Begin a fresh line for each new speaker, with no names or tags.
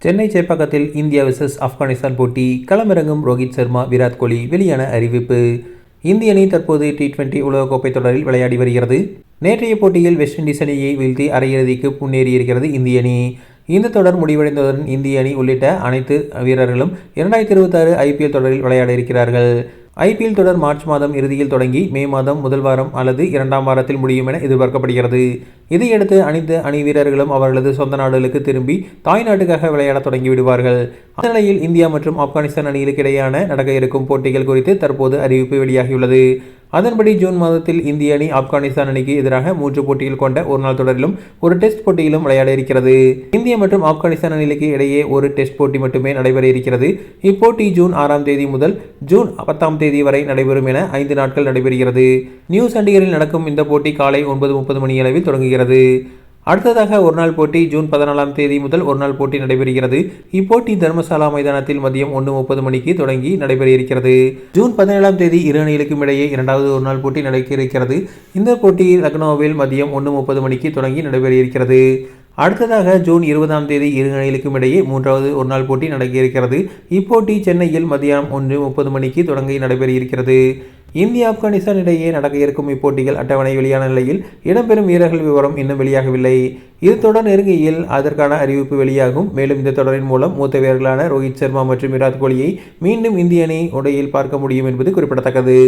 Chennai சேப்பாக்கத்தில் India versus Afghanistan போட்டி. களமிறங்கும் ரோஹித் சர்மா, விராட் கோலி. வெளியான அறிவிப்பு. இந்திய அணி தற்போது T20 உலகக்கோப்பை தொடரில் விளையாடி வருகிறது. நேற்றைய போட்டியில் வெஸ்ட் இண்டீஸ் அணியை வீழ்த்தி அரையிறுதிக்கு முன்னேறியிருக்கிறது இந்திய அணி. இந்த தொடர் முடிவடைந்தவுடன் இந்திய அணி உள்ளிட்ட அனைத்து வீரர்களும் 2026 IPL தொடரில் விளையாட இருக்கிறார்கள். IPL தொடர் மார்ச் மாதம் இறுதியில் தொடங்கி மே மாதம் முதல் வாரம் அல்லது இரண்டாம் வாரத்தில் முடியும் என எதிர்பார்க்கப்படுகிறது. இதையடுத்து அனைத்து அணி வீரர்களும் அவர்களது சொந்த நாடுகளுக்கு திரும்பி தாய்நாட்டுக்காக விளையாட தொடங்கிவிடுவார்கள். அந்த நிலையில் இந்தியா மற்றும் ஆப்கானிஸ்தான் அணிகளுக்கு இடையான நடக்க இருக்கும் போட்டிகள் குறித்து தற்போது அறிவிப்பு வெளியாகியுள்ளது. அதன்படி ஜூன் மாதத்தில் இந்திய அணி ஆப்கானிஸ்தான் அணிக்கு எதிராக 3 போட்டிகள் கொண்ட ஒருநாள் தொடரிலும் ஒரு டெஸ்ட் போட்டியிலும் விளையாட இருக்கிறது. இந்தியா மற்றும் ஆப்கானிஸ்தான் அணிகளுக்கு இடையே ஒரு டெஸ்ட் போட்டி மட்டுமே நடைபெற இருக்கிறது. இப்போட்டி ஜூன் 6ஆம் தேதி முதல் ஜூன் 10ஆம் தேதி வரை நடைபெறும் என 5 நாட்கள் நடைபெறுகிறது. நியூ சண்டிகரில் நடக்கும் இந்த போட்டி காலை 9:30 மணி அளவில் தொடங்குகிறது. அடுத்ததாக ஒருநாள் போட்டி ஜூன் 14ஆம் தேதி முதல் ஒருநாள் போட்டி நடைபெறுகிறது. இப்போட்டி தர்மசாலா மைதானத்தில் மதியம் 1:30 மணிக்கு தொடங்கி நடைபெற இருக்கிறது. ஜூன் 17ஆம் தேதி இரு அணிகளுக்கும் இடையே இரண்டாவது ஒருநாள் போட்டி நடக்க இருக்கிறது. இந்த போட்டி லக்னோவில் மதியம் 1:30 மணிக்கு தொடங்கி நடைபெற இருக்கிறது. அடுத்ததாக ஜூன் 20ஆம் தேதி இரு அணிகளுக்கும் இடையே மூன்றாவது ஒருநாள் போட்டி நடக்க இருக்கிறது. இப்போட்டி சென்னையில் மதியம் 1:30 மணிக்கு தொடங்கி நடைபெற இருக்கிறது. இந்தியா ஆப்கானிஸ்தான் இடையே நடக்க இருக்கும் இப்போட்டிகள் அட்டவணை வெளியான நிலையில் இடம்பெறும் வீரர்கள் விவரம் இன்னும் வெளியாகவில்லை. இது தொடர் நெருங்கியில் அதற்கான அறிவிப்பு வெளியாகும். மேலும் இந்த தொடரின் மூலம் மூத்த வீரர்களான ரோஹித் சர்மா மற்றும் விராட் கோலியை மீண்டும் இந்திய அணி உடையில் பார்க்க முடியும் என்பது குறிப்பிடத்தக்கது.